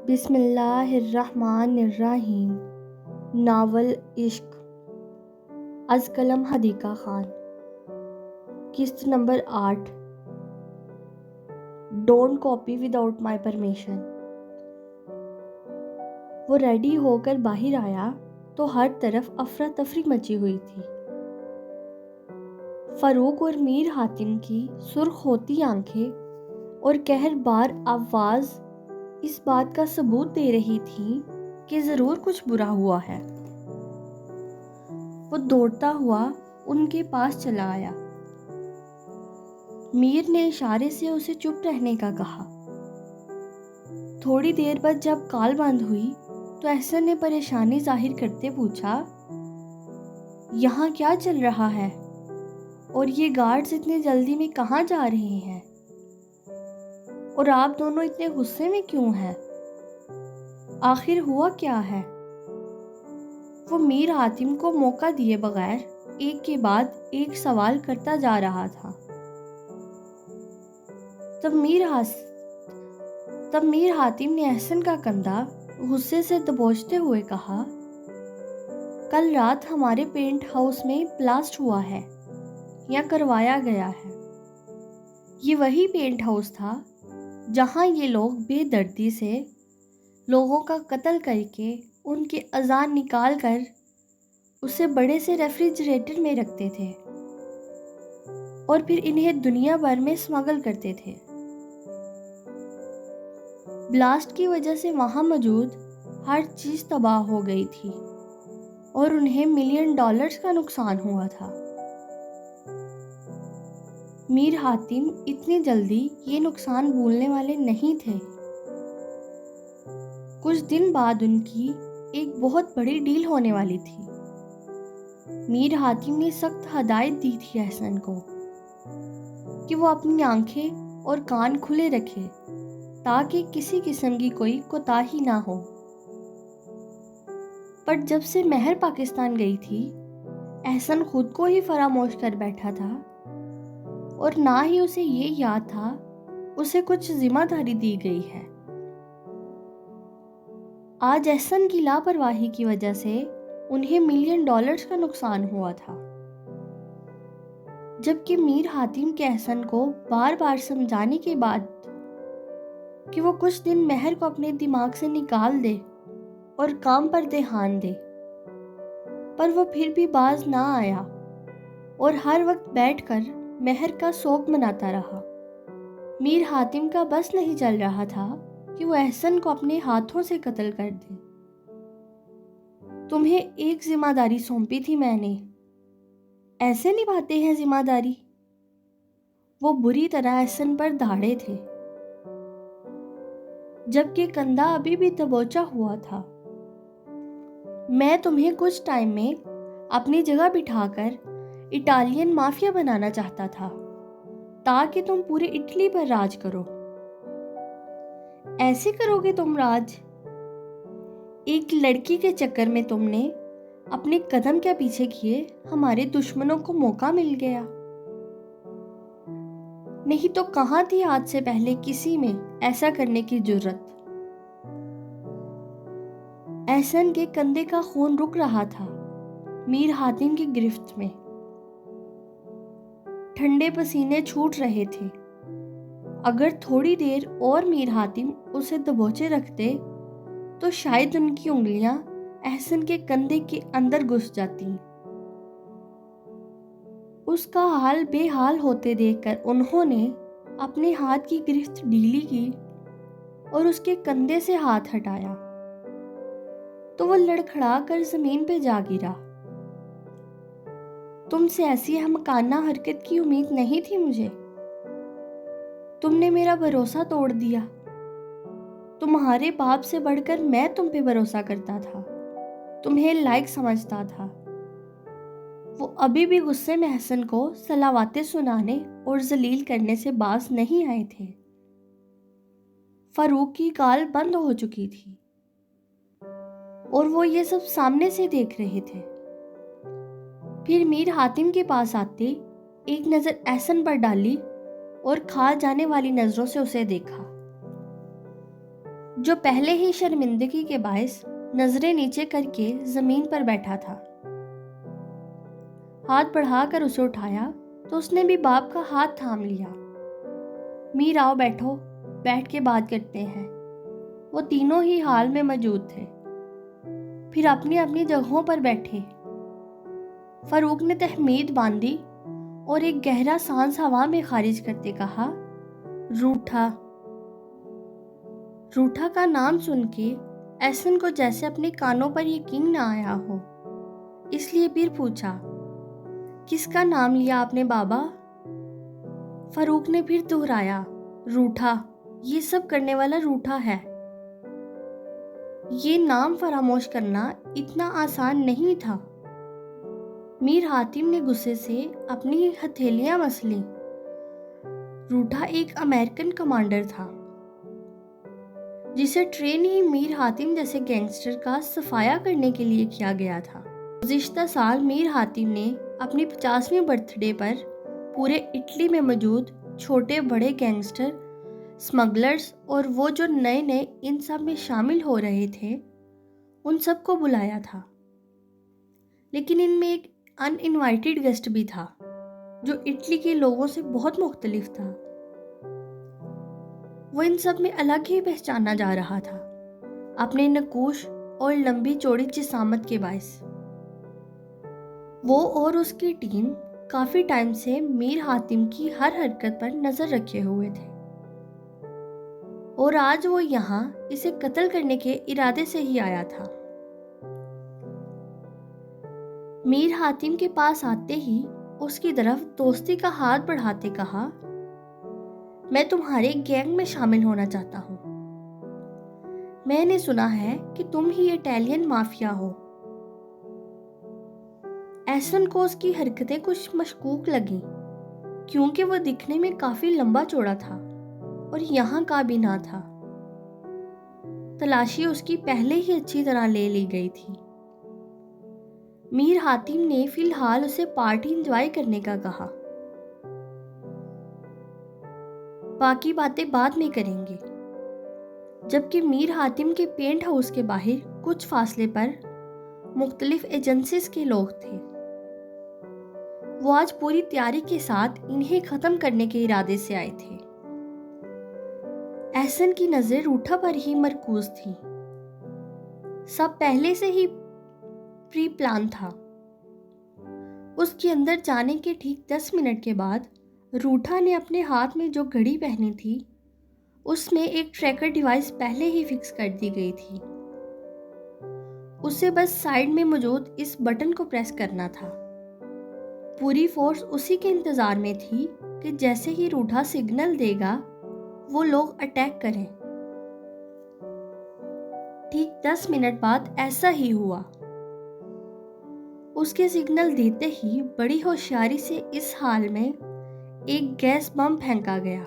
بسم اللہ الرحمن الرحیم۔ ناول عشق از قلم حدیقہ خان، قسط number 8۔ Don't copy without my permission. وہ ریڈی ہو کر باہر آیا تو ہر طرف افراتفری مچی ہوئی تھی۔ فاروق اور میر حاتم کی سرخ ہوتی آنکھیں اور قہربار آواز اس بات کا ثبوت دے رہی تھی کہ ضرور کچھ برا ہوا ہے۔ وہ دوڑتا ہوا ان کے پاس چلا آیا۔ میر نے اشارے سے اسے چپ رہنے کا کہا۔ تھوڑی دیر بعد جب کال بند ہوئی تو احسن نے پریشانی ظاہر کرتے پوچھا، یہاں کیا چل رہا ہے اور یہ گارڈز اتنے جلدی میں کہاں جا رہے ہیں، اور آپ دونوں اتنے غصے میں کیوں ہیں؟ آخر ہوا کیا ہے؟ وہ میر حاتم کو موقع دیے بغیر ایک کے بعد ایک سوال کرتا جا رہا تھا۔ تب میر حاتم نے احسن کا کندھا غصے سے دبوچتے ہوئے کہا، کل رات ہمارے پینٹ ہاؤس میں بلاسٹ ہوا ہے یا کروایا گیا ہے۔ یہ وہی پینٹ ہاؤس تھا جہاں یہ لوگ بے دردی سے لوگوں کا قتل کر کے ان کے اعضاء نکال کر اسے بڑے سے ریفریجریٹر میں رکھتے تھے اور پھر انہیں دنیا بھر میں اسمگل کرتے تھے۔ بلاسٹ کی وجہ سے وہاں موجود ہر چیز تباہ ہو گئی تھی اور انہیں $ملین کا نقصان ہوا تھا۔ میر حاتم اتنی جلدی یہ نقصان بھولنے والے نہیں تھے۔ کچھ دن بعد ان کی ایک بہت بڑی ڈیل ہونے والی تھی۔ میر حاتم نے سخت ہدایت دی تھی احسن کو کہ وہ اپنی آنکھیں اور کان کھلے رکھے تاکہ کسی قسم کی کوئی کوتاہی نہ ہو۔ پر جب سے مہر پاکستان گئی تھی، احسن خود کو ہی فراموش کر بیٹھا تھا اور نہ ہی اسے یہ یاد تھا اسے کچھ ذمہ داری دی گئی ہے۔ آج احسن کی لاپرواہی کی وجہ سے انہیں $ملین کا نقصان ہوا تھا، جبکہ میر حاتم کے احسن کو بار بار سمجھانے کے بعد کہ وہ کچھ دن مہر کو اپنے دماغ سے نکال دے اور کام پر دھیان دے، پر وہ پھر بھی باز نہ آیا اور ہر وقت بیٹھ کر مہر کا سوگ مناتا رہا۔ میر حاتم کا بس نہیں چل رہا تھا کہ وہ احسن کو اپنے ہاتھوں سے قتل کر دے۔ تمہیں ایک ذمہ داری سونپی تھی میں نے، ایسے نبھاتے ہیں ذمہ داری؟ وہ بری طرح احسن پر دھاڑے تھے، جبکہ کندھا ابھی بھی دبوچا ہوا تھا۔ میں تمہیں کچھ ٹائم میں اپنی جگہ بٹھا کر اٹالین مافیا بنانا چاہتا تھا تاکہ تم پورے اٹلی پر راج کرو۔ ایسے کرو گے تم راج؟ ایک لڑکی کے چکر میں تم نے اپنے قدم کیا پیچھے کیے، ہمارے دشمنوں کو موقع مل گیا۔ نہیں تو کہاں تھی آج سے پہلے کسی میں ایسا کرنے کی جرت؟ احسن کے کندھے کا خون رک رہا تھا میر حاتم کی گرفت میں، ٹھنڈے پسینے چھوٹ رہے تھے۔ اگر تھوڑی دیر اور میر حاتم اسے دبوچے رکھتے تو شاید ان کی انگلیاں احسن کے کندھے کے اندر گھس جاتی۔ اس کا حال بے حال ہوتے دیکھ کر انہوں نے اپنے ہاتھ کی گرفت ڈھیلی کی اور اس کے کندھے سے ہاتھ ہٹایا تو وہ لڑکھڑا کر زمین پہ جا گرا۔ تم سے ایسی احمقانہ حرکت کی امید نہیں تھی مجھے۔ تم نے میرا بھروسہ توڑ دیا۔ تمہارے باپ سے بڑھ کر میں تم پہ بھروسہ کرتا تھا، تمہیں لائق سمجھتا تھا۔ وہ ابھی بھی غصے میں احسن کو صلواتیں سنانے اور ذلیل کرنے سے باز نہیں آئے تھے۔ فاروق کی کال بند ہو چکی تھی اور وہ یہ سب سامنے سے دیکھ رہے تھے۔ پھر میر حاتم کے پاس آتے ایک نظر احسن پر ڈالی اور کھا جانے والی نظروں سے اسے دیکھا۔ جو پہلے ہی شرمندگی کے باعث نظریں نیچے کر کے زمین پر بیٹھا تھا۔ ہاتھ بڑھا کر اسے اٹھایا تو اس نے بھی باپ کا ہاتھ تھام لیا۔ میر آؤ بیٹھو، بیٹھ کے بات کرتے ہیں۔ وہ تینوں ہی حال میں موجود تھے، پھر اپنی اپنی جگہوں پر بیٹھے۔ فاروق نے تحمید باندھی اور ایک گہرا سانس ہوا میں خارج کرتے کہا، روٹھا۔ روٹھا کا نام سن کے احسن کو جیسے اپنے کانوں پر یقین نہ آیا ہو، اس لیے پھر پوچھا، کس کا نام لیا آپ نے بابا؟ فاروق نے پھر دہرایا، روٹھا، یہ سب کرنے والا روٹھا ہے۔ یہ نام فراموش کرنا اتنا آسان نہیں تھا۔ میر حاتم نے غصے سے اپنی ہتھیلیاں مس لیں۔ روٹھا ایک امریکن کمانڈر تھا جسے ٹرین ہی میر حاتم جیسے گینگسٹر کا صفایا کرنے کے لیے کیا گیا تھا۔ گزشتہ سال میر حاتم نے اپنی 50ویں برتھ ڈے پر پورے اٹلی میں موجود چھوٹے بڑے گینگسٹر، سمگلرز اور وہ جو نئے نئے ان سب میں شامل ہو رہے تھے ان سب کو بلایا تھا، لیکن ان میں ایک ان انوائٹڈ گیسٹ بھی تھا جو اٹلی کے لوگوں سے بہت مختلف تھا۔ وہ ان سب میں الگ ہی پہچانا جا رہا تھا اپنے نقوش اور لمبی چوڑی جسامت کے باعث۔ وہ اور اس کی ٹیم کافی ٹائم سے میر حاتم کی ہر حرکت پر نظر رکھے ہوئے تھے، اور آج وہ یہاں اسے قتل کرنے کے ارادے سے ہی آیا تھا۔ میر حاتم کے پاس آتے ہی اس کی طرف دوستی کا ہاتھ بڑھاتے کہا، میں تمہارے گینگ میں شامل ہونا چاہتا ہوں۔ میں نے سنا ہے کہ تم ہی اٹیلین مافیا ہو۔ احسن کو اس کی حرکتیں کچھ مشکوک لگیں، کیونکہ وہ دکھنے میں کافی لمبا چوڑا تھا اور یہاں کا بھی نہ تھا۔ تلاشی اس کی پہلے ہی اچھی طرح لے لی گئی تھی۔ میر حاتم نے فی الحال اسے پارٹی انجوائے کرنے کا کہا، باقی باتیں بعد میں کریں گے۔ جبکہ میر حاتم کے پینٹ ہاؤس کے باہر کچھ فاصلے پر مختلف ایجنسیز کے لوگ تھے۔ وہ آج پوری تیاری کے ساتھ انہیں ختم کرنے کے ارادے سے آئے تھے۔ احسن کی نظر روٹھا پر ہی مرکوز تھی۔ سب پہلے سے ہی پری پلان تھا۔ اس کے اندر جانے کے ٹھیک 10 منٹ کے بعد روٹھا نے اپنے ہاتھ میں جو گھڑی پہنی تھی اس میں ایک ٹریکر ڈیوائس پہلے ہی فکس کر دی گئی تھی۔ اسے بس سائیڈ میں موجود اس بٹن کو پریس کرنا تھا۔ پوری فورس اسی کے انتظار میں تھی کہ جیسے ہی روٹھا سگنل دے گا وہ لوگ اٹیک کریں۔ ٹھیک 10 منٹ بعد ایسا ہی ہوا۔ اس کے سگنل دیتے ہی بڑی ہوشیاری سے اس حال میں ایک گیس بم پھینکا گیا۔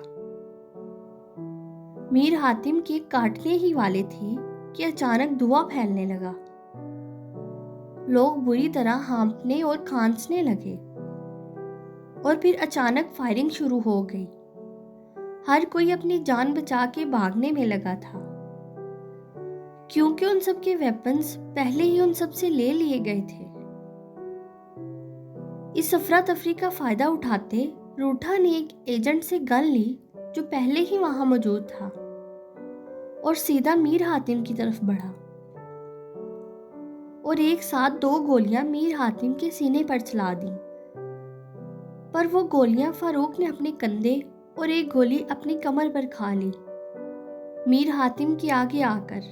میر حاتم کے کاٹنے ہی والے تھے کہ اچانک دھواں پھیلنے لگا۔ لوگ بری طرح ہانپنے اور کھانسنے لگے، اور پھر اچانک فائرنگ شروع ہو گئی۔ ہر کوئی اپنی جان بچا کے بھاگنے میں لگا تھا، کیونکہ ان سب کے ویپنز پہلے ہی ان سب سے لے لیے گئے تھے۔ اس افراتفری کا فائدہ اٹھاتے روٹھا نے ایک ایجنٹ سے گن لی جو پہلے ہی وہاں موجود تھا، اور سیدھا میر حاتم کی طرف بڑھا، اور ایک ساتھ 2 گولیاں میر حاتم کے سینے پر چلا دیں۔ پر وہ گولیاں فاروق نے اپنے کندھے اور ایک گولی اپنی کمر پر کھا لی، میر حاتم کے آگے آ کر۔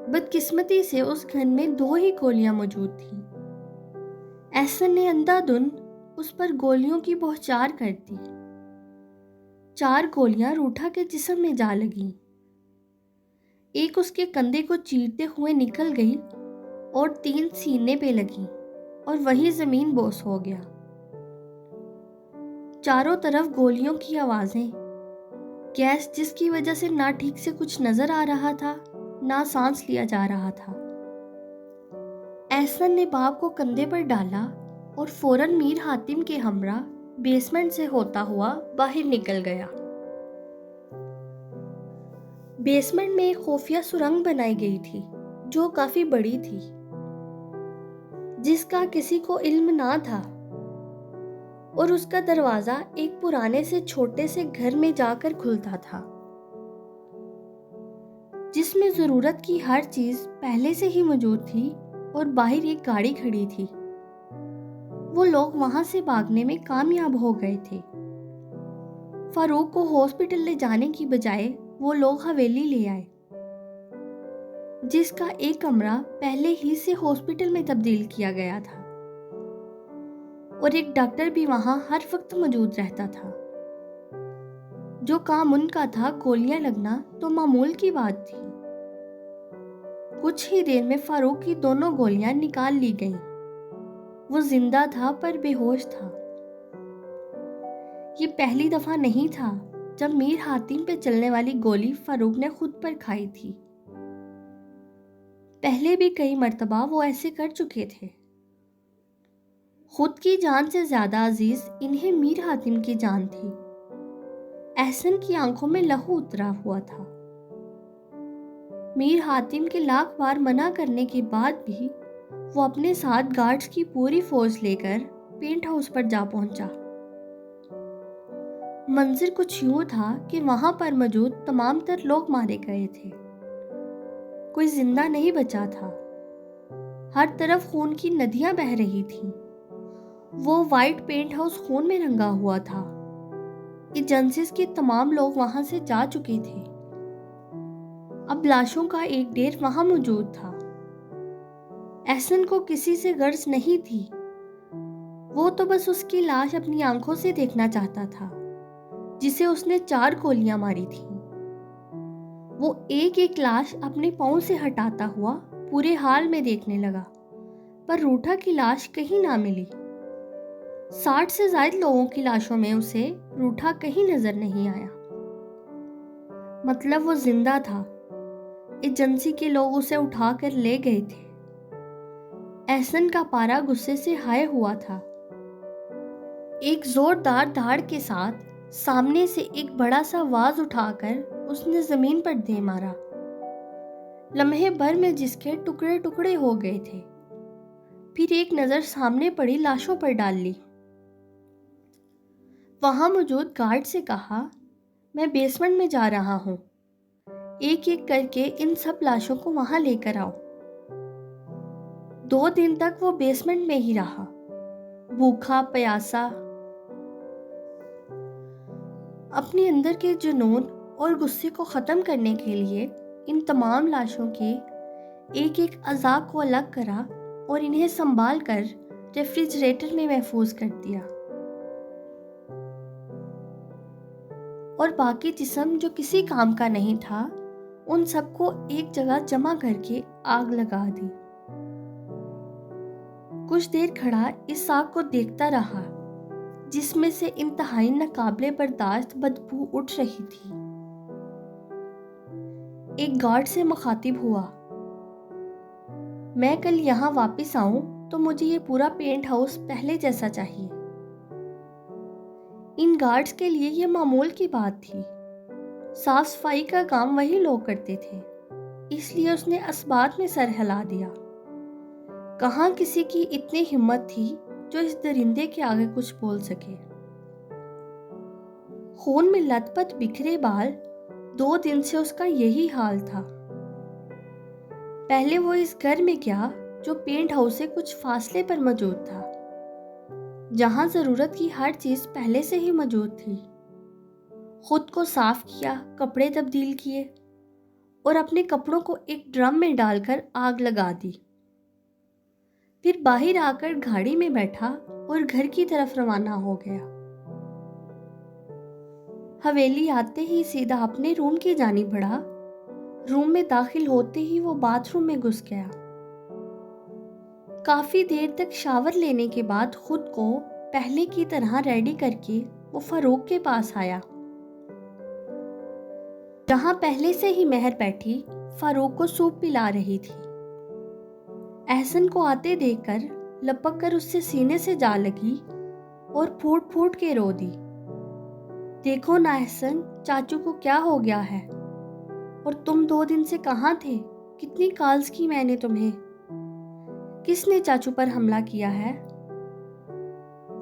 بدقسمتی سے اس گن میں 2 ہی گولیاں موجود تھیں۔ احسن نے اندھا دھند اس پر گولیوں کی بوچھار کر دی۔ 4 گولیاں روٹھا کے جسم میں جا لگیں۔ ایک اس کے کندھے کو چیرتے ہوئے نکل گئی اور 3 سینے پہ لگیں اور وہیں زمین بوس ہو گیا۔ چاروں طرف گولیوں کی آوازیں، گیس جس کی وجہ سے نہ ٹھیک سے کچھ نظر آ رہا تھا نہ سانس لیا جا رہا تھا۔ احسن نے باپ کو کندھے پر ڈالا اور فوراً میر حاتم کے ہمراہ بیسمنٹ سے ہوتا ہوا باہر نکل گیا۔ بیسمنٹ میں ایک خفیہ سرنگ بنائی گئی تھی جو کافی بڑی تھی، جس کا کسی کو علم نہ تھا، اور اس کا دروازہ ایک پرانے سے چھوٹے سے گھر میں جا کر کھلتا تھا، جس میں ضرورت کی ہر چیز پہلے سے ہی موجود تھی اور باہر ایک گاڑی کھڑی تھی۔ وہ لوگ وہاں سے بھاگنے میں کامیاب ہو گئے تھے۔ فاروق کو ہاسپٹل لے جانے کی بجائے وہ لوگ حویلی لے آئے، جس کا ایک کمرہ پہلے ہی سے ہاسپٹل میں تبدیل کیا گیا تھا، اور ایک ڈاکٹر بھی وہاں ہر وقت موجود رہتا تھا۔ جو کام ان کا تھا گولیاں لگنا تو معمول کی بات تھی۔ کچھ ہی دیر میں فاروق کی دونوں گولیاں نکال لی گئیں۔ وہ زندہ تھا پر بے ہوش تھا۔ یہ پہلی دفعہ نہیں تھا جب میر حاتم پہ چلنے والی گولی فاروق نے خود پر کھائی تھی۔ پہلے بھی کئی مرتبہ وہ ایسے کر چکے تھے۔ خود کی جان سے زیادہ عزیز انہیں میر حاتم کی جان تھی۔ احسن کی آنکھوں میں لہو اترا ہوا تھا۔ میر حاتم کے لاکھ بار منع کرنے کے بعد بھی وہ اپنے ساتھ گارڈز کی پوری فوج لے کر پینٹ ہاؤس پر جا پہنچا۔ منظر کچھ یوں تھا کہ وہاں پر موجود تمام تر لوگ مارے گئے تھے۔ کوئی زندہ نہیں بچا تھا۔ ہر طرف خون کی ندیاں بہہ رہی تھیں۔ وہ وائٹ پینٹ ہاؤس خون میں رنگا ہوا تھا۔ ایجنسیز کے تمام لوگ وہاں سے جا چکے تھے۔ اب لاشوں کا ایک ڈھیر وہاں موجود تھا۔ احسن کو کسی سے غرض نہیں تھی۔ وہ تو بس اس کی لاش اپنی آنکھوں سے دیکھنا چاہتا تھا، جسے اس نے 4 گولیاں ماری تھیں۔ وہ ایک ایک لاش اپنے پاؤں سے ہٹاتا ہوا پورے حال میں دیکھنے لگا، پر روٹھا کی لاش کہیں نہ ملی۔ 60 سے زائد لوگوں کی لاشوں میں اسے روٹھا کہیں نظر نہیں آیا۔ مطلب وہ زندہ تھا۔ ایجنسی کے لوگ اسے اٹھا کر لے گئے تھے۔ احسن کا پارا غصے سے ہائے ہوا تھا۔ ایک زوردار دھاڑ کے ساتھ سامنے سے ایک بڑا سا واز اٹھا کر اس نے زمین پر دے مارا، لمحے بھر میں جس کے ٹکڑے ٹکڑے ہو گئے تھے۔ پھر ایک نظر سامنے پڑی لاشوں پر ڈال لی۔ وہاں موجود گارڈ سے کہا، میں بیسمنٹ میں جا رہا ہوں، ایک ایک کر کے ان سب لاشوں کو وہاں لے کر آؤ۔ 2 دن تک وہ بیسمنٹ میں ہی رہا، بھوکا پیاسا۔ اپنے اندر کے جنون اور غصے کو ختم کرنے کے لیے ان تمام لاشوں کے ایک ایک اعضاء کو الگ کرا اور انہیں سنبھال کر ریفریجریٹر میں محفوظ کر دیا، اور باقی جسم جو کسی کام کا نہیں تھا ان سب کو ایک جگہ جمع کر کے آگ لگا دی۔ کچھ دیر کھڑا اس آگ کو دیکھتا رہا جس میں سے انتہائی ناقابل برداشت بدبو اٹھ رہی تھی۔ ایک گارڈ سے مخاطب ہوا، میں کل یہاں واپس آؤں تو مجھے یہ پورا پینٹ ہاؤس پہلے جیسا چاہیے۔ ان گارڈز کے لیے یہ معمول کی بات تھی۔ صاف صفائی کا کام وہی لوگ کرتے تھے، اس لیے اس نے اسبات میں سر ہلا دیا۔ کہاں کسی کی اتنی ہمت تھی جو اس درندے کے آگے کچھ بول سکے۔ خون میں لت پت بکھرے بال، 2 دن سے اس کا یہی حال تھا۔ پہلے وہ اس گھر میں گیا جو پینٹ ہاؤس سے کچھ فاصلے پر موجود تھا، جہاں ضرورت کی ہر چیز پہلے سے ہی موجود تھی۔ خود کو صاف کیا، کپڑے تبدیل کیے اور اپنے کپڑوں کو ایک ڈرم میں ڈال کر آگ لگا دی۔ پھر باہر آ کر گاڑی میں بیٹھا اور گھر کی طرف روانہ ہو گیا۔ حویلی آتے ہی سیدھا اپنے روم کی جانب بڑھا۔ روم میں داخل ہوتے ہی وہ باتھ روم میں گھس گیا۔ کافی دیر تک شاور لینے کے بعد خود کو پہلے کی طرح ریڈی کر کے وہ فاروق کے پاس آیا۔ جہاں پہلے سے ہی مہر بیٹھی فاروق کو سوپ پلا رہی تھی۔ احسن کو آتے دیکھ کر لپک کر اس سے سینے سے جا لگی اور پھوٹ پھوٹ کے رو دی، دیکھو نا احسن، چاچو کو کیا ہو گیا ہے۔ اور تم 2 دن سے کہاں تھے؟ کتنی کالز کی میں نے تمہیں؟ کس نے چاچو پر حملہ کیا ہے؟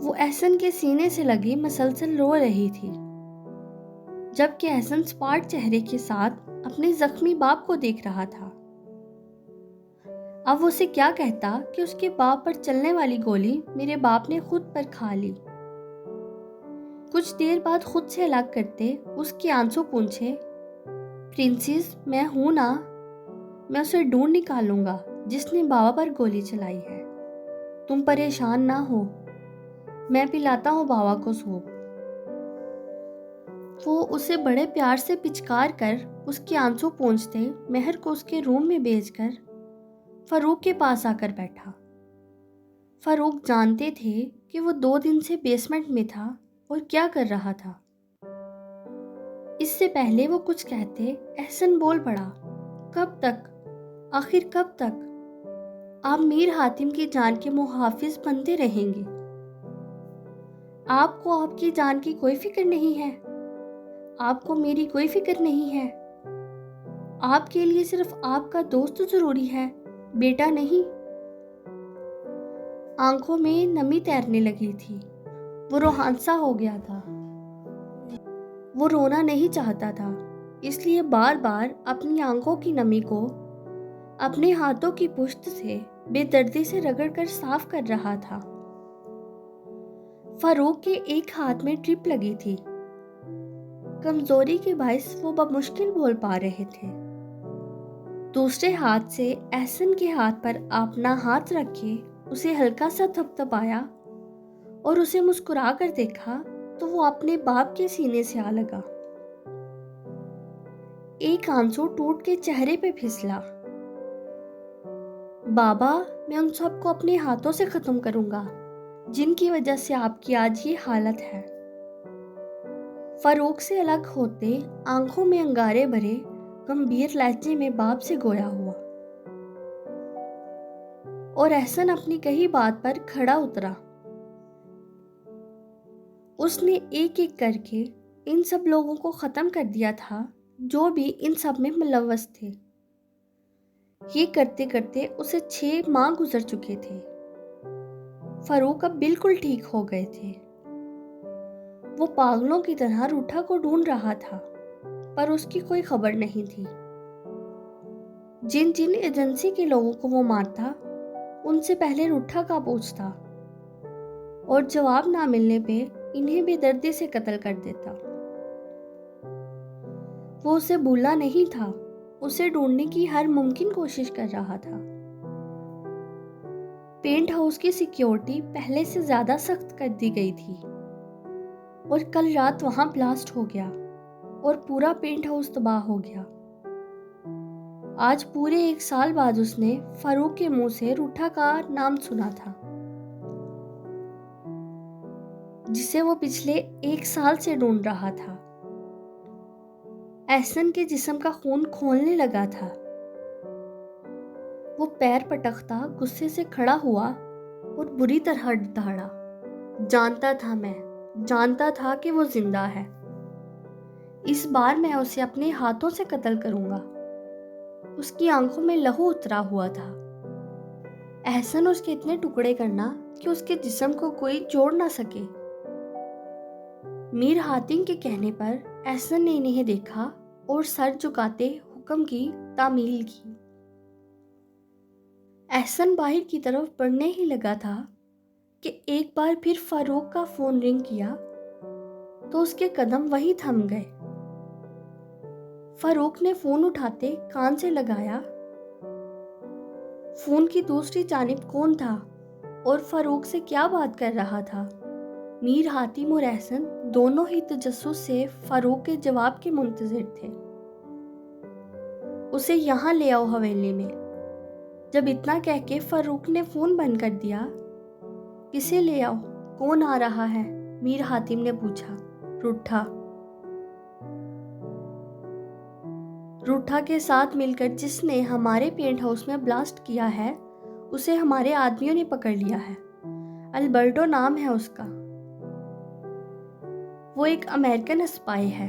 وہ احسن کے سینے سے لگی مسلسل رو رہی تھی، جبکہ احسن سپاٹ چہرے کے ساتھ اپنے زخمی باپ کو دیکھ رہا تھا۔ اب اسے کیا کہتا کہ اس کے باپ پر چلنے والی گولی میرے باپ نے خود پر کھا لی۔ کچھ دیر بعد خود سے الگ کرتے اس کے آنسو پوچھے، پرنسس میں ہوں نا، میں اسے ڈھونڈ نکالوں گا جس نے بابا پر گولی چلائی ہے۔ تم پریشان نہ ہو، میں پلاتا ہوں بابا کو سوپ۔ وہ اسے بڑے پیار سے پچکار کر اس کے آنسو پوچھتے مہر کو اس کے روم میں بھیج کر فاروق کے پاس آ کر بیٹھا۔ فاروق جانتے تھے کہ وہ 2 دن سے بیسمنٹ میں تھا اور کیا کر رہا تھا۔ اس سے پہلے وہ کچھ کہتے احسن بول پڑا، کب تک؟ آخر کب تک؟ آپ میر حاتم کی جان کے محافظ بنتے رہیں گے؟ آپ کو آپ کی جان کی کوئی فکر نہیں ہے؟ آپ کو میری کوئی فکر نہیں ہے؟ آپ کے لیے صرف آپ کا دوست ضروری ہے، بیٹا نہیں۔ آنکھوں میں نمی تیرنے لگی تھی، وہ روحانسا ہو گیا تھا۔ وہ رونا نہیں چاہتا تھا، اس لیے بار بار اپنی آنکھوں کی نمی کو اپنے ہاتھوں کی پشت سے بے دردی سے رگڑ کر صاف کر رہا تھا۔ فاروق کے ایک ہاتھ میں ٹرپ لگی تھی، کمزوری کے باعث وہ بمشکل بول پا رہے تھے۔ دوسرے ہاتھ سے احسن کے ہاتھ پر اپنا ہاتھ رکھ کے اسے ہلکا سا تھپتھپایا اور اسے مسکرا کر دیکھا تو وہ اپنے باپ کے سینے سے آ لگا۔ ایک آنسو ٹوٹ کے چہرے پہ پھسلا۔ بابا، میں ان سب کو اپنے ہاتھوں سے ختم کروں گا جن کی وجہ سے آپ کی آج یہ حالت ہے۔ فاروق سے الگ ہوتے آنکھوں میں انگارے بھرے گمبھیر لہجے میں باپ سے گویا ہوا، اور احسن اپنی کہی بات پر کھڑا اترا۔ اس نے ایک ایک کر کے ان سب لوگوں کو ختم کر دیا تھا جو بھی ان سب میں ملوث تھے۔ یہ کرتے کرتے اسے 6 ماہ گزر چکے تھے۔ فاروق اب بالکل ٹھیک ہو گئے تھے۔ وہ پاگلوں کی طرح روٹھا کو ڈھونڈ رہا تھا، پر اس کی کوئی خبر نہیں تھی۔ جن جن ایجنسی کے لوگوں کو وہ مارتا، ان سے پہلے روٹھا کا پوچھتا اور جواب نہ ملنے پہ انہیں بے دردی سے قتل کر دیتا۔ وہ اسے بھولا نہیں تھا، اسے ڈھونڈنے کی ہر ممکن کوشش کر رہا تھا۔ پینٹ ہاؤس کی سیکیورٹی پہلے سے زیادہ سخت کر دی گئی تھی، اور کل رات وہاں بلاسٹ ہو گیا اور پورا پینٹ ہاؤس تباہ ہو گیا۔ آج پورے 1 سال بعد اس نے فاروق کے منہ سے روٹھا کا نام سنا تھا، جسے وہ پچھلے 1 سال سے ڈھونڈ رہا تھا۔ احسن کے جسم کا خون کھولنے لگا تھا۔ وہ پیر پٹکتا غصے سے کھڑا ہوا اور بری طرح دہاڑا۔ جانتا تھا کہ وہ زندہ ہے۔ اس بار میں اسے اپنے ہاتھوں سے قتل کروں گا۔ اس کی آنکھوں میں لہو اترا ہوا تھا۔ احسن اس کے اتنے ٹکڑے کرنا کہ اس کے جسم کو کوئی جوڑ نہ سکے۔ میر حاتم کے کہنے پر احسن نے انہیں دیکھا اور سر جھکاتے حکم کی تعمیل کی۔ احسن باہر کی طرف بڑھنے ہی لگا تھا کہ ایک بار پھر فاروق کا فون رنگ کیا تو اس کے قدم وہیں تھم گئے۔ فاروق نے فون اٹھاتے کان سے لگایا۔ فون کی دوسری جانب کون تھا اور فاروق سے کیا بات کر رہا تھا؟ میر حاتم اور احسن دونوں ہی تجسس سے فاروق کے جواب کے منتظر تھے۔ اسے یہاں لے آؤ حویلی میں۔ جب اتنا کہہ کے فاروق نے فون بند کر دیا۔ کسے لے آؤ؟ کون آ رہا ہے؟ میر حاتم نے پوچھا۔ روٹھا کے ساتھ مل کر جس نے ہمارے پینٹ ہاؤس میں بلاسٹ کیا ہے، اسے ہمارے آدمیوں نے پکڑ لیا ہے۔ البرٹو نام ہے اس کا۔ وہ ایک امریکن اسپائی ہے۔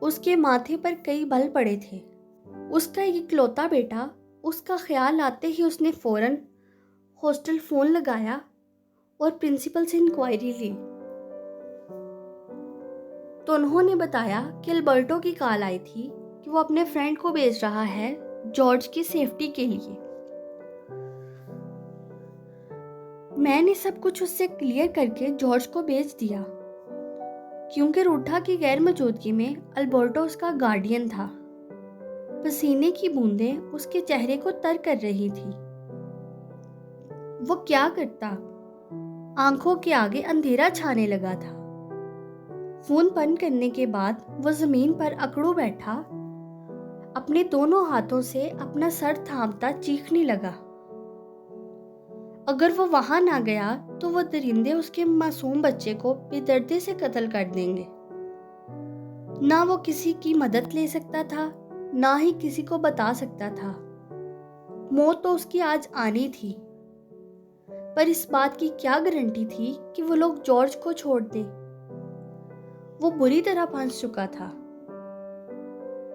اس کے ماتھے پر کئی بل پڑے تھے۔ اس کا ایک اکلوتا بیٹا، اس کا خیال آتے ہی اس نے فوراً ہاسٹل فون لگایا اور پرنسپل سے انکوائری لی، تو انہوں نے بتایا کہ البرٹو کی کال آئی تھی کہ وہ اپنے فرینڈ کو بھیج رہا ہے جارج کی سیفٹی کے لیے۔ میں نے سب کچھ اس سے کلیئر کر کے جارج کو بھیج دیا، کیونکہ روٹھا کی غیر موجودگی میں البرٹو اس کا گارڈین تھا۔ پسینے کی بوندیں اس کے چہرے کو تر کر رہی تھی۔ وہ کیا کرتا؟ آنکھوں کے آگے اندھیرا چھانے لگا تھا۔ فون بند کرنے کے بعد وہ زمین پر اکڑو بیٹھا، اپنے دونوں ہاتھوں سے اپنا سر تھامتا چیخنے لگا۔ اگر وہ وہاں نہ گیا تو وہ درندے اس کے معصوم بچے کو بے دردی سے قتل کر دیں گے۔ نہ وہ کسی کی مدد لے سکتا تھا، نہ ہی کسی کو بتا سکتا تھا۔ موت تو اس کی آج آنی تھی، پر اس بات کی کیا گارنٹی تھی کہ وہ لوگ جارج کو چھوڑ دیں؟ وہ بری طرح پھنس چکا تھا۔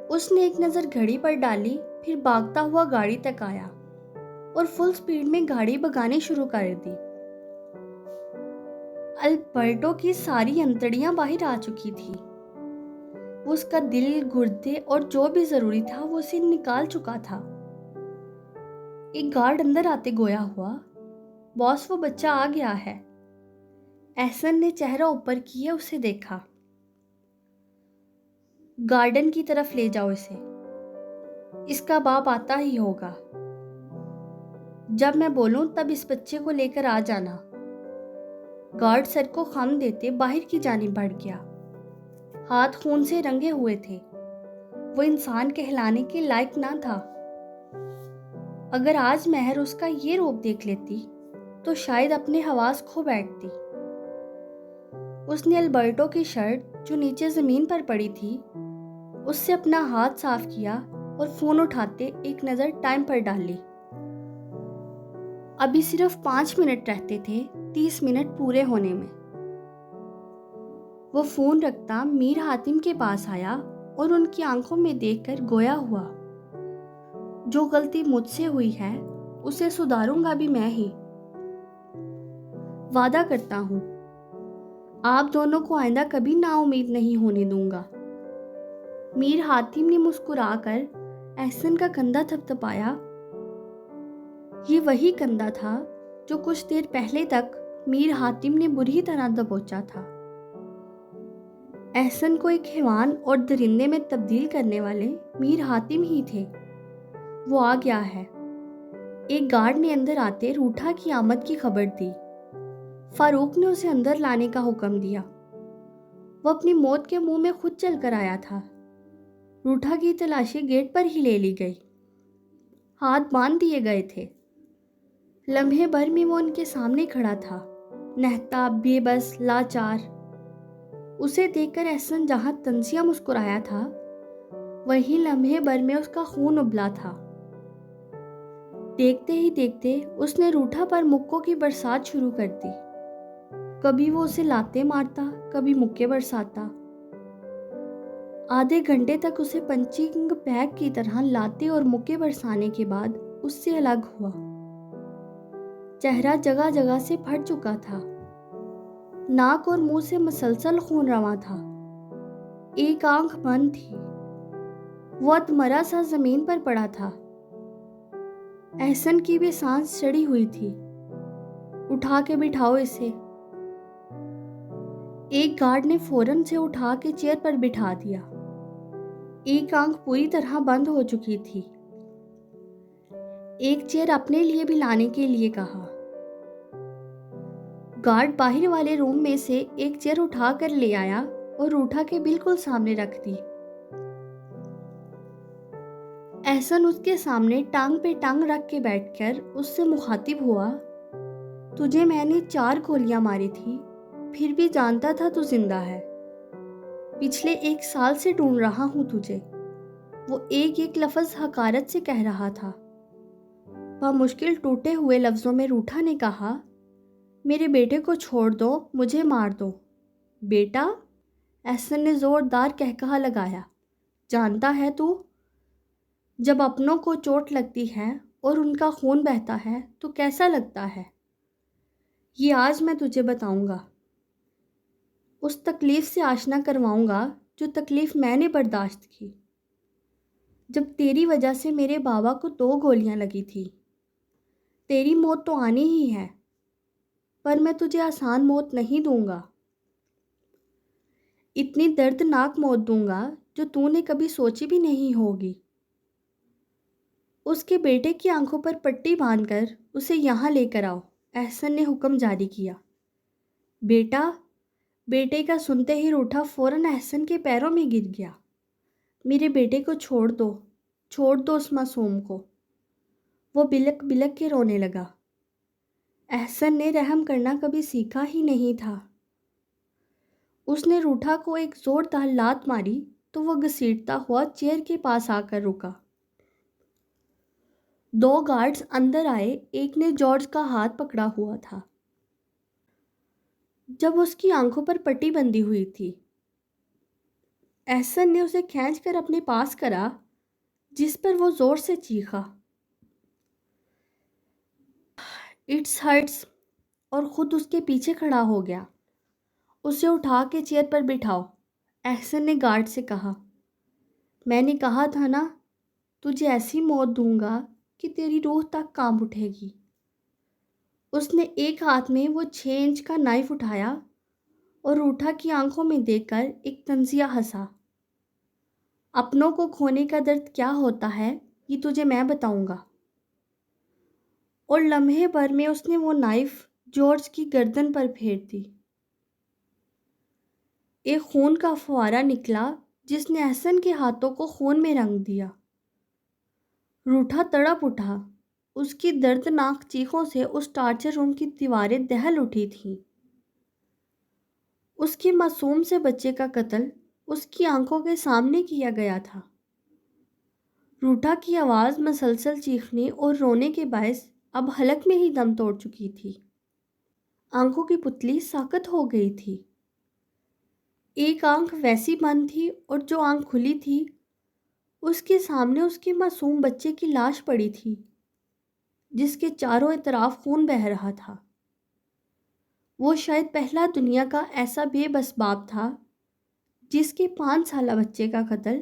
اس نے ایک نظر گھڑی پر ڈالی، پھر بھاگتا ہوا گاڑی تک آیا اور فل سپیڈ میں گاڑی بھگانی شروع کر دی۔ البرٹو کی ساری انتڑیاں باہر آ چکی تھی۔ وہ اس کا دل، گردے اور جو بھی ضروری تھا وہ اسے نکال چکا تھا۔ ایک گارڈ اندر آتے گویا ہوا، باس وہ بچہ آ گیا ہے۔ احسن نے چہرہ اوپر کیے اسے دیکھا۔ گارڈن کی طرف لے جاؤ اسے، اس کا باپ آتا ہی ہوگا۔ جب میں بولوں تب اس بچے کو لے کر آ جانا۔ گارڈ سر کو خم دیتے باہر کی جانب بڑھ گیا۔ ہاتھ خون سے رنگے ہوئے تھے۔ وہ انسان کہلانے کے لائق نہ تھا۔ اگر آج مہر اس کا یہ روپ دیکھ لیتی تو شاید اپنے حواس کھو بیٹھتی۔ اس نے البرٹو کی شرٹ جو نیچے زمین پر پڑی تھی اس سے اپنا ہاتھ صاف کیا اور فون اٹھاتے ایک نظر ٹائم پر ڈال لی۔ ابھی صرف 5 منٹ رہتے تھے 30 منٹ پورے ہونے میں۔ وہ فون رکھتا میر حاتم کے پاس آیا اور ان کی آنکھوں میں دیکھ کر گویا ہوا، جو غلطی مجھ سے ہوئی ہے اسے سدھاروں گا بھی میں ہی۔ وعدہ کرتا ہوں آپ دونوں کو آئندہ کبھی نا امید نہیں ہونے دوں گا۔ میر حاتم نے مسکرا کر احسن کا کندھا تھپتھپایا۔ یہ وہی کندھا تھا جو کچھ دیر پہلے تک میر حاتم نے بری طرح دبوچا تھا۔ احسن کو ایک حیوان اور درندے میں تبدیل کرنے والے میر حاتم ہی تھے۔ وہ آ گیا ہے۔ ایک گارڈ نے اندر آتے روٹھا کی آمد کی خبر دی۔ فاروق نے اسے اندر لانے کا حکم دیا۔ وہ اپنی موت کے منہ میں خود چل کر آیا تھا۔ روٹھا کی تلاشی گیٹ پر ہی لے لی گئی۔ ہاتھ باندھ دیے گئے تھے۔ لمحے بھر میں وہ ان کے سامنے کھڑا تھا، نہتا، بے بس، لاچار۔ اسے دیکھ کر احسن جہاں تنزیہ مسکرایا تھا وہیں لمحے بھر میں اس کا خون ابلا تھا۔ دیکھتے ہی دیکھتے اس نے روٹھا پر مکوں کی برسات شروع کر دی۔ کبھی وہ اسے لاتے مارتا، کبھی مکے برساتا۔ آدھے گھنٹے تک اسے پنچنگ بیگ کی طرح لاتے اور مکے برسانے کے بعد اس سے الگ ہوا۔ چہرہ جگہ جگہ سے پھٹ چکا تھا، ناک اور منہ سے مسلسل خون رواں تھا، ایک آنکھ بند تھی۔ وہ اتمرا سا زمین پر پڑا تھا۔ احسن کی بھی سانس چڑھی ہوئی تھی۔ اٹھا کے بٹھاؤ اسے۔ ایک گارڈ نے فوراً سے اٹھا کے چیئر پر بٹھا دیا۔ ایک آنکھ پوری طرح بند ہو چکی تھی۔ ایک چیئر اپنے لیے بھی لانے کے لیے کہا۔ گارڈ باہر والے روم میں سے ایک چیئر اٹھا کر لے آیا اور روٹھا کے بالکل سامنے رکھ دی۔ احسن اس کے سامنے ٹانگ پہ ٹانگ رکھ کے بیٹھ کر اس سے مخاطب ہوا۔ تجھے میں نے 4 گولیاں ماری تھی، پھر بھی جانتا تھا تو زندہ ہے۔ پچھلے 1 سال سے ڈھونڈ رہا ہوں تجھے۔ وہ ایک ایک لفظ حقارت سے کہہ رہا تھا۔ بمشکل ٹوٹے ہوئے لفظوں میں روٹھا نے کہا، میرے بیٹے کو چھوڑ دو، مجھے مار دو۔ بیٹا؟ احسن نے زوردار قہقہہ لگایا۔ جانتا ہے تو جب اپنوں کو چوٹ لگتی ہے اور ان کا خون بہتا ہے تو کیسا لگتا ہے؟ یہ آج میں تجھے بتاؤں گا، اس تکلیف سے آشنا کرواؤں گا جو تکلیف میں نے برداشت کی جب تیری وجہ سے میرے بابا کو 2 گولیاں لگی تھی۔ تیری موت تو آنی ہی ہے، پر میں تجھے آسان موت نہیں دوں گا، اتنی دردناک موت دوں گا جو تو نے کبھی سوچی بھی نہیں ہوگی۔ اس کے بیٹے کی آنکھوں پر پٹی باندھ کر اسے یہاں لے کر آؤ، احسن نے حکم جاری کیا۔ بیٹا، بیٹے کا سنتے ہی روٹھا فوراً احسن کے پیروں میں گر گیا۔ میرے بیٹے کو چھوڑ دو، چھوڑ دو اس معصوم کو۔ وہ بلک بلک کے رونے لگا۔ احسن نے رحم کرنا کبھی سیکھا ہی نہیں تھا۔ اس نے روٹھا کو ایک زوردار لات ماری تو وہ گھسیٹتا ہوا چیئر کے پاس آ کر رکا۔ 2 گارڈز اندر آئے، ایک نے جارج کا ہاتھ پکڑا ہوا تھا جب اس کی آنکھوں پر پٹی بندھی ہوئی تھی۔ احسن نے اسے کھینچ کر اپنے پاس کرا، جس پر وہ زور سے چیخا، اٹس ہرٹس، اور خود اس کے پیچھے کھڑا ہو گیا۔ اسے اٹھا کے چیئر پر بٹھاؤ، احسن نے گارڈ سے کہا۔ میں نے کہا تھا نا، تجھے ایسی موت دوں گا کہ تیری روح تک کانپ اٹھے گی۔ اس نے ایک ہاتھ میں وہ 6 انچ کا نائف اٹھایا اور روٹھا کی آنکھوں میں دیکھ کر ایک طنزیہ ہنسا۔ اپنوں کو کھونے کا درد کیا ہوتا ہے یہ تجھے میں بتاؤں گا۔ اور لمحے بھر میں اس نے وہ نائف جارج کی گردن پر پھیر دی۔ ایک خون کا فوارہ نکلا جس نے احسن کے ہاتھوں کو خون میں رنگ دیا۔ روٹھا تڑپ اٹھا، اس کی دردناک چیخوں سے اس ٹارچر روم کی دیواریں دہل اٹھی تھیں۔ اس کے معصوم سے بچے کا قتل اس کی آنکھوں کے سامنے کیا گیا تھا۔ روٹھا کی آواز مسلسل چیخنے اور رونے کے باعث اب حلق میں ہی دم توڑ چکی تھی۔ آنکھوں کی پتلی ساکت ہو گئی تھی۔ ایک آنکھ ویسی بند تھی اور جو آنکھ کھلی تھی اس کے سامنے اس کے معصوم بچے کی لاش پڑی تھی، جس کے چاروں اطراف خون بہہ رہا تھا۔ وہ شاید پہلا دنیا کا ایسا بے بس باپ تھا جس کے 5 سالہ بچے کا قتل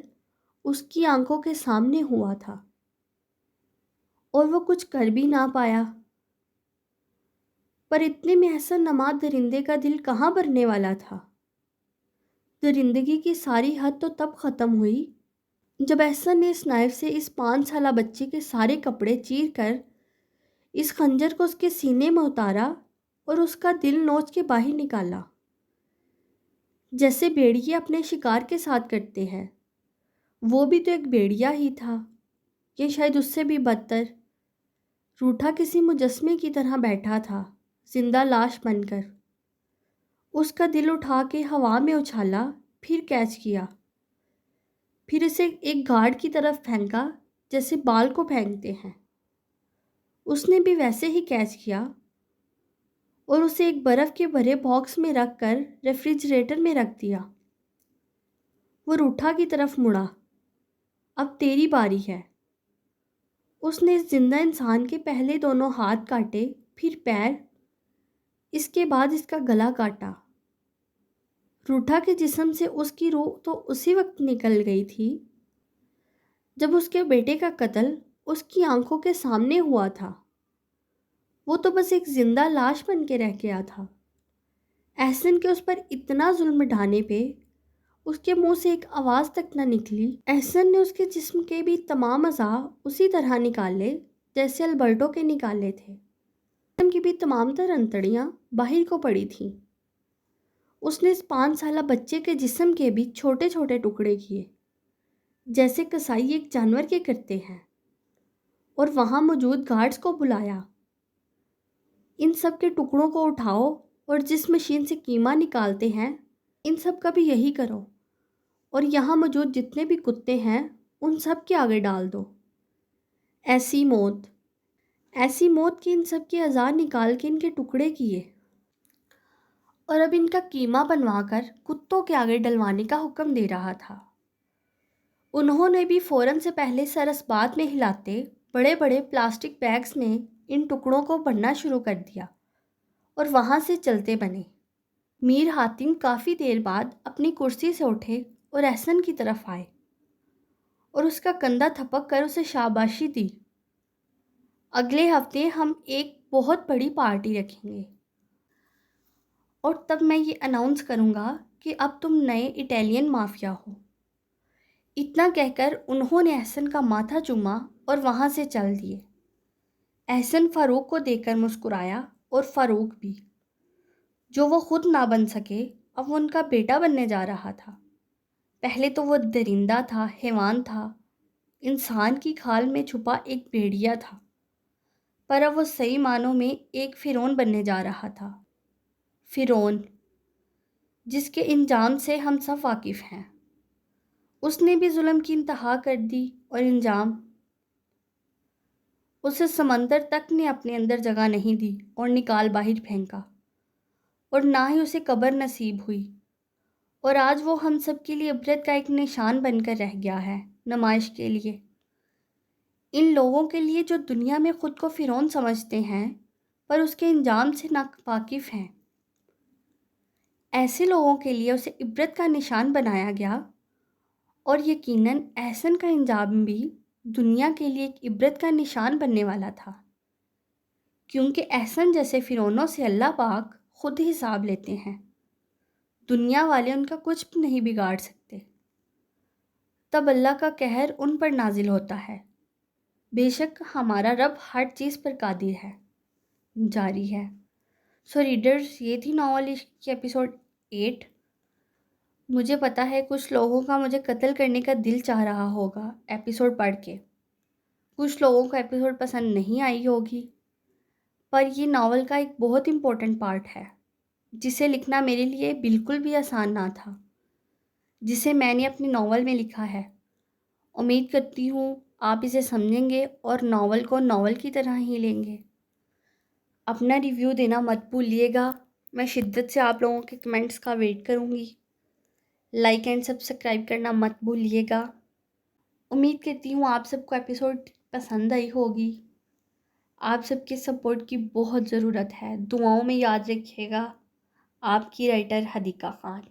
اس کی آنکھوں کے سامنے ہوا تھا، اور وہ کچھ کر بھی نہ پایا۔ پر اتنے میں احسن نماد درندے کا دل کہاں بھرنے والا تھا؟ درندگی کی ساری حد تو تب ختم ہوئی جب احسن نے اس نائف سے اس 5 سالہ بچے کے سارے کپڑے چیر کر اس خنجر کو اس کے سینے میں اتارا اور اس کا دل نوچ کے باہر نکالا، جیسے بھیڑیے اپنے شکار کے ساتھ کرتے ہیں۔ وہ بھی تو ایک بھیڑیا ہی تھا، یا شاید اس سے بھی بدتر۔ روٹھا کسی مجسمے کی طرح بیٹھا تھا، زندہ لاش بن کر۔ اس کا دل اٹھا کے ہوا میں اچھالا، پھر کیچ کیا، پھر اسے ایک گارڈ کی طرف پھینکا جیسے بال کو پھینکتے ہیں۔ اس نے بھی ویسے ہی کیچ کیا اور اسے ایک برف کے بھرے باکس میں رکھ کر ریفریجریٹر میں رکھ دیا۔ وہ روٹھا کی طرف مڑا، اب تیری باری ہے۔ اس نے اس زندہ انسان کے پہلے دونوں ہاتھ کاٹے، پھر پیر، اس کے بعد اس کا گلا کاٹا۔ روٹھا کے جسم سے اس کی روح تو اسی وقت نکل گئی تھی جب اس کے بیٹے کا قتل اس کی آنکھوں کے سامنے ہوا تھا۔ وہ تو بس ایک زندہ لاش بن کے رہ گیا تھا۔ احسن کے اس پر اتنا ظلم ڈھانے پہ اس کے منہ سے ایک آواز تک نہ نکلی۔ احسن نے اس کے جسم کے بھی تمام اعضاء اسی طرح نکالے جیسے البرٹو کے نکالے تھے۔ جسم کی بھی تمام تر انتڑیاں باہر کو پڑی تھیں۔ اس نے اس 5 سالہ بچے کے جسم کے بھی چھوٹے چھوٹے ٹکڑے کیے، جیسے کسائی ایک جانور کے کرتے ہیں، اور وہاں موجود گارڈز کو بلایا۔ ان سب کے ٹکڑوں کو اٹھاؤ اور جس مشین سے کیما نکالتے ہیں ان سب کا بھی یہی کرو، اور یہاں موجود جتنے بھی کتے ہیں ان سب کے آگے ڈال دو۔ ایسی موت، ایسی موت کہ ان سب کے اعضاء نکال کے ان کے ٹکڑے کیے اور اب ان کا کیما بنوا کر کتوں کے آگے ڈلوانے کا حکم دے رہا تھا۔ انہوں نے بھی فوراً سے پہلے سر اسبات میں ہلاتے بڑے بڑے پلاسٹک بیگز میں ان ٹکڑوں کو بھرنا شروع کر دیا اور وہاں سے چلتے بنے۔ میر حاتم کافی دیر بعد اپنی کرسی سے اٹھے اور احسن کی طرف آئے اور اس کا کندھا تھپک کر اسے شاباشی دی۔ اگلے ہفتے ہم ایک بہت بڑی پارٹی رکھیں گے اور تب میں یہ اناؤنس کروں گا کہ اب تم نئے اٹالین مافیا ہو۔ اتنا کہہ کر انہوں نے احسن کا ماتھا چوما اور وہاں سے چل دیے۔ احسن فاروق کو دیکھ کر مسکرایا اور فاروق بھی، جو وہ خود نہ بن سکے اب وہ ان کا بیٹا بننے جا رہا تھا۔ پہلے تو وہ درندہ تھا، حیوان تھا، انسان کی کھال میں چھپا ایک بھیڑیا تھا، پر اب وہ صحیح معنوں میں ایک فرعون بننے جا رہا تھا۔ فرعون جس کے انجام سے ہم سب واقف ہیں۔ اس نے بھی ظلم کی انتہا کر دی اور انجام اسے سمندر تک نے اپنے اندر جگہ نہیں دی اور نکال باہر پھینکا، اور نہ ہی اسے قبر نصیب ہوئی، اور آج وہ ہم سب کے لیے عبرت کا ایک نشان بن کر رہ گیا ہے، نمائش کے لیے۔ ان لوگوں کے لیے جو دنیا میں خود کو فرعون سمجھتے ہیں پر اس کے انجام سے ناواقف ہیں، ایسے لوگوں کے لیے اسے عبرت کا نشان بنایا گیا، اور یقیناً احسن کا انجام بھی دنیا کے لیے ایک عبرت کا نشان بننے والا تھا، کیونکہ احسن جیسے فرعونوں سے اللہ پاک خود حساب لیتے ہیں۔ دنیا والے ان کا کچھ بھی نہیں بگاڑ سکتے۔ تب اللہ کا قہر ان پر نازل ہوتا ہے۔ بے شک ہمارا رب ہر چیز پر قادر ہے۔ جاری ہے۔ سو ریڈرز، یہ تھی ناول عشق کی ایپیسوڈ 8۔ مجھے پتا ہے کچھ لوگوں کا مجھے قتل کرنے کا دل چاہ رہا ہوگا ایپیسوڈ پڑھ کے، کچھ لوگوں کو ایپیسوڈ پسند نہیں آئی ہوگی، پر یہ ناول کا ایک بہت امپورٹنٹ پارٹ ہے جسے لکھنا میرے لیے بالکل بھی آسان نہ تھا، جسے میں نے اپنی ناول میں لکھا ہے۔ امید کرتی ہوں آپ اسے سمجھیں گے اور ناول کو ناول کی طرح ہی لیں گے۔ اپنا ریویو دینا مت بھولیے گا۔ میں شدت سے آپ لوگوں کے کمنٹس کا ویٹ کروں گی۔ لائک اینڈ سبسکرائب کرنا مت بھولیے گا۔ امید کرتی ہوں آپ سب کو ایپیسوڈ پسند آئی ہوگی۔ آپ سب کے سپورٹ کی بہت ضرورت ہے۔ دعاؤں میں یاد رکھیے گا۔ آپ کی رائٹر حدیقہ خان۔